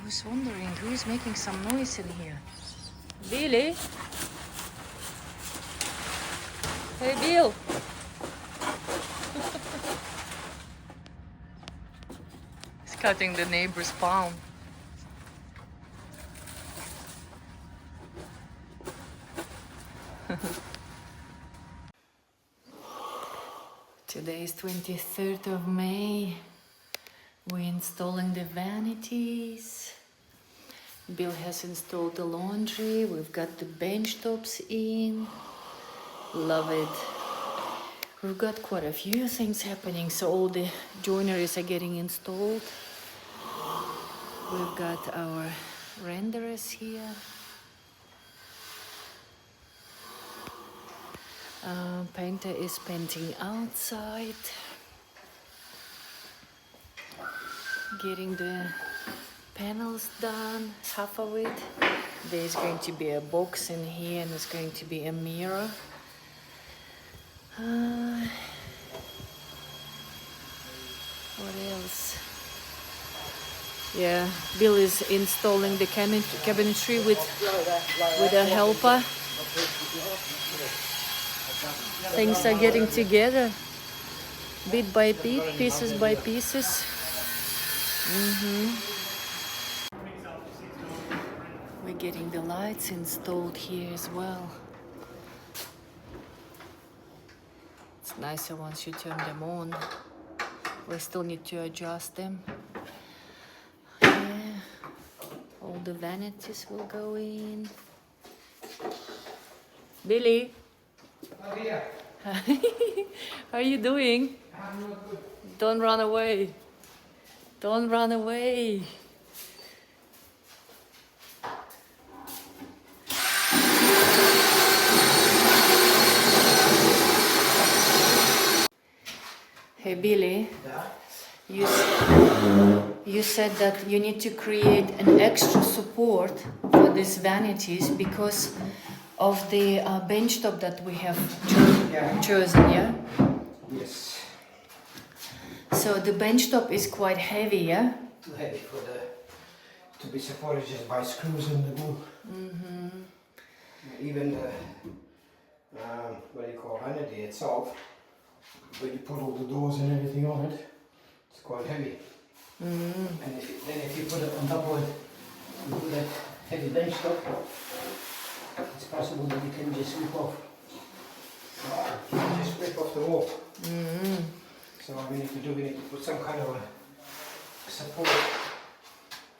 was wondering who is making some noise in here. Billy? Hey, Bill. He's cutting the neighbor's palm. Today is 23rd of May. We're installing the vanities. Bill has installed the laundry. We've got the benchtops in. Love it. We've got quite a few things happening, so all the joineries are getting installed. We've got our renderers here. Painter is painting outside. Getting the panels done, half of it. There's going to be a box in here and there's going to be a mirror. What else? Yeah, Bill is installing the cabinetry with a helper. Things are getting together, bit by bit, pieces by pieces. We're getting the lights installed here as well. It's nicer once you turn them on. We still need to adjust them. Yeah. All the vanities will go in. Billy? Oh, yeah. How are you doing? I'm not good. Don't run away. Don't run away. Hey Billy, you said that you need to create an extra support for these vanities because of the benchtop that we have chosen, yeah? Yes. So the benchtop is quite heavy, yeah? Too heavy for to be supported just by screws and the glue. Even the what do you call vanity itself, when you put all the doors and everything on it, it's quite heavy. And if you put it on top of it, you put that heavy benchtop, it's possible that you can just rip off. You can just rip off the wall. So what we need to put some kind of a support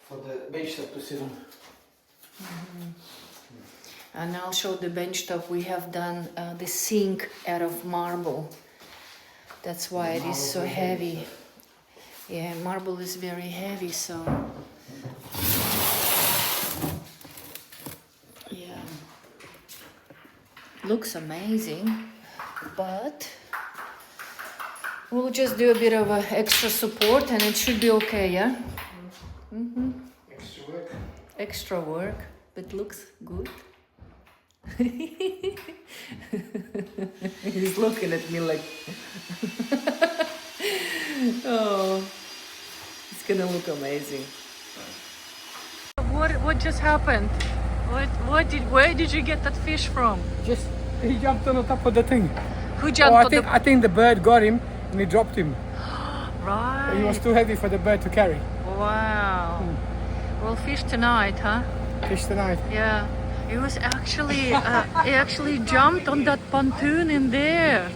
for the benchtop to sit on. And I'll show the benchtop. We have done the sink out of marble. That's why it is so heavy. Yeah, marble is very heavy, so yeah, looks amazing, but we'll just do a bit of extra support and it should be okay, yeah? Extra work. Extra work, but looks good. He's looking at me like oh, it's gonna look amazing. What just happened? Where did you get that fish from? Just he jumped on the top of the thing. Who jumped on I think the bird got him and he dropped him. Right. He was too heavy for the bird to carry. Wow. We'll fish tonight, huh? Fish tonight. Yeah. It was actually, he actually jumped on that pontoon in there.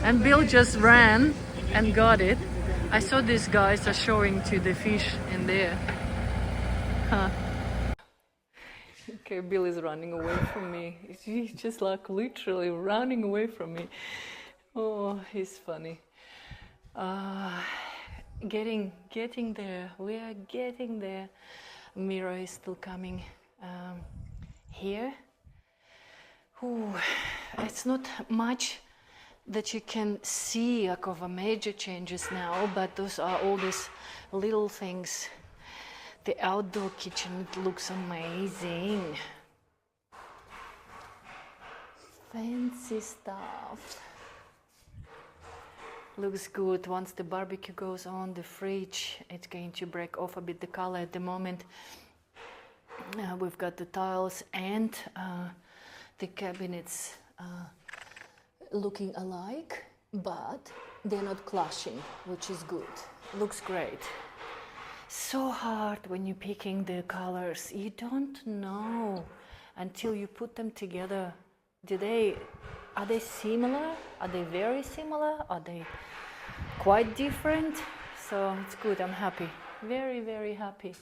And Bill just ran and got it. I saw these guys are showing to the fish in there. Huh. Okay, Bill is running away from me. He's just like literally running away from me. Oh, he's funny. Getting there. We are getting there. Mirror is still coming. Here, it's not much that you can see like of a major changes now, but those are all these little things. The outdoor kitchen, it looks amazing. Fancy stuff. Looks good. Once the barbecue goes on, the fridge, it's going to break off a bit the color. At the moment, We've got the tiles and the cabinets looking alike, but they're not clashing, which is good. Looks great. So hard when you're picking the colors. You don't know until you put them together. Are they similar? Are they very similar? Are they quite different? So it's good. I'm happy. Very, very happy.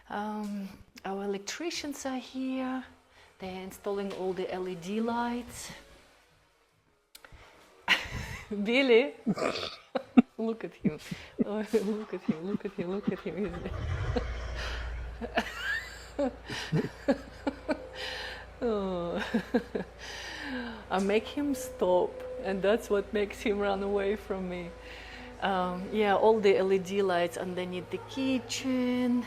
Our electricians are here. They're installing all the LED lights. Billy, look at him. Oh, look at him, look at him, look at him. Oh. I make him stop, and that's what makes him run away from me. Yeah, all the LED lights underneath the kitchen.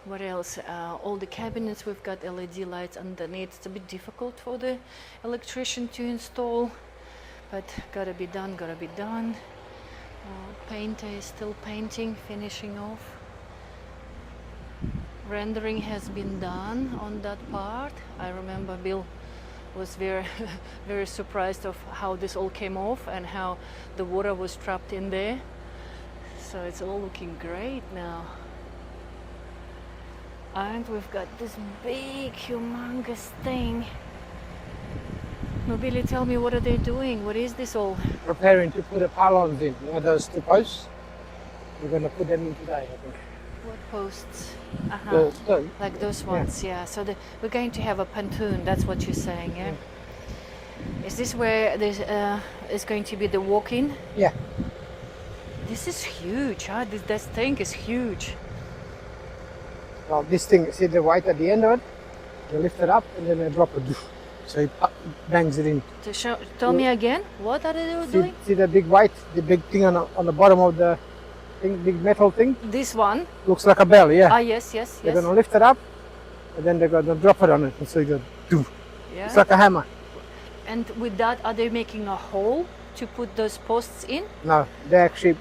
What else? All the cabinets, we've got LED lights underneath. It's a bit difficult for the electrician to install, but gotta be done, gotta be done. Painter is still painting, finishing off. Rendering has been done on that part. I remember Bill was very, very surprised of how this all came off and how the water was trapped in there. So it's all looking great now. And we've got this big, humongous thing. No, Billy, tell me, what are they doing? What is this all? Preparing to put the pylons in, you know, those two posts. We're going to put them in today, I think. What posts? Uh-huh. Like those ones, yeah. So we're going to have a pontoon, that's what you're saying, yeah? Is this where there's is going to be the walk-in? Yeah. This is huge, huh? This thing is huge. Well, this thing, see the white at the end of it? You lift it up and then they drop it. So it bangs it in. Tell me again, what are they doing? See the big white, the big thing on the bottom of the thing, big metal thing? This one? Looks like a bell, yeah. Ah, yes, yes, They're yes. going to lift it up and then they're going to drop it on it. And so you go, doof. Yeah. It's like a hammer. And with that, are they making a hole to put those posts in? No, they're actually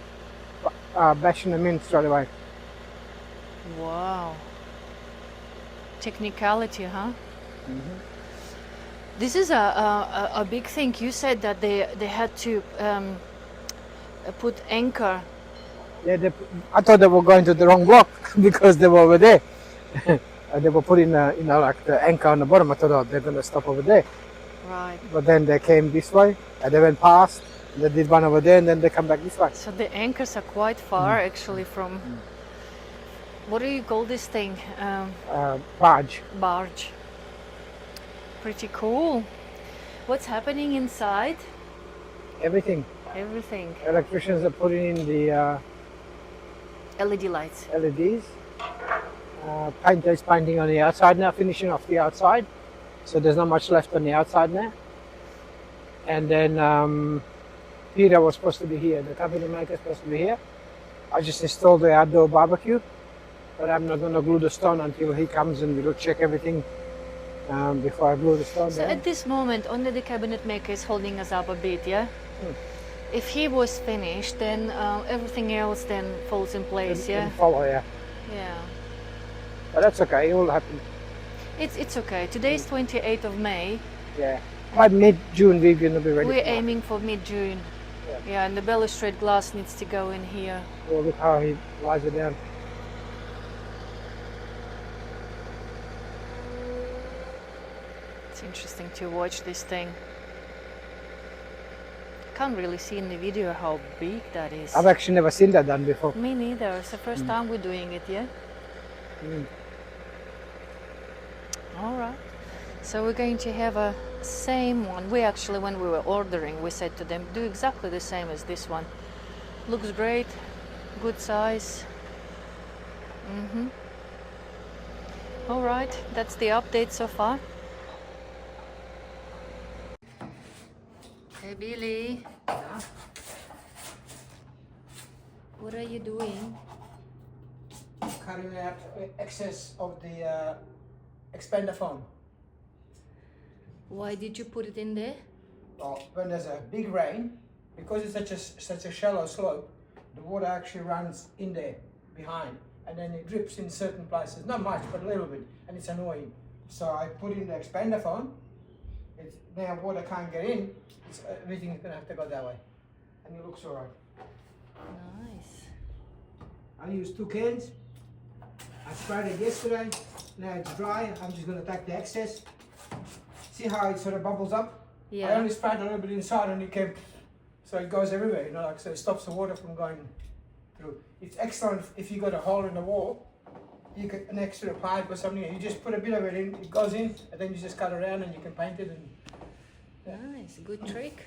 bashing them in straight away. Wow. Technicality, huh? Mm-hmm. This is a big thing. You said that they had to put anchor. Yeah, I thought they were going to the wrong block because they were over there. They were putting like the anchor on the bottom. I thought, oh, they're going to stop over there. Right. But then they came this way, and they went past, they did one over there, and then they come back this way. So the anchors are quite far, actually, from... What do you call this thing? Barge. Barge. Pretty cool. What's happening inside? Everything. Everything. Electricians are putting in the LED lights. LEDs. Painter is painting on the outside now, finishing off the outside. So there's not much left on the outside now. And then Peter was supposed to be here. The cabinet maker is supposed to be here. I just installed the outdoor barbecue, but I'm not going to glue the stone until he comes and we'll check everything before I glue the stone. So down. at this moment, only the cabinet maker is holding us up a bit, yeah? If he was finished, then everything else then falls in place, yeah? Follow, yeah. Yeah. But that's okay, it will happen. It's okay. Today's 28th of May. Yeah. By mid-June we're going to be ready. We're aiming for mid-June. Yeah, and the balustrade glass needs to go in here. Well, look how he lies it down. It's interesting to watch this thing. Can't really see in the video how big that is. I've actually never seen that done before. Me neither. It's the first time we're doing it, yeah? All right. So we're going to have a same one. We actually, when we were ordering, we said to them, do exactly the same as this one. Looks great, good size. All right, that's the update so far. Hey Billy, what are you doing? Cutting out excess of the expander foam. Why did you put it in there? Well, when there's a big rain, because it's such a shallow slope, the water actually runs in there behind, and then it drips in certain places. Not much, but a little bit, and it's annoying. So I put in the expander foam. It's now water can't get in. Everything's gonna have to go that way, and it looks alright. Nice. I used 2 cans. I sprayed it yesterday. Now it's dry. I'm just gonna take the excess. See how it sort of bubbles up? Yeah. I only sprayed a little bit inside, and it came, so it goes everywhere. You know, like so it stops the water from going through. It's excellent if you got a hole in the wall. You can an extra pipe or something. You just put a bit of it in. It goes in, and then you just cut around, and you can paint it. And Nice. Good trick.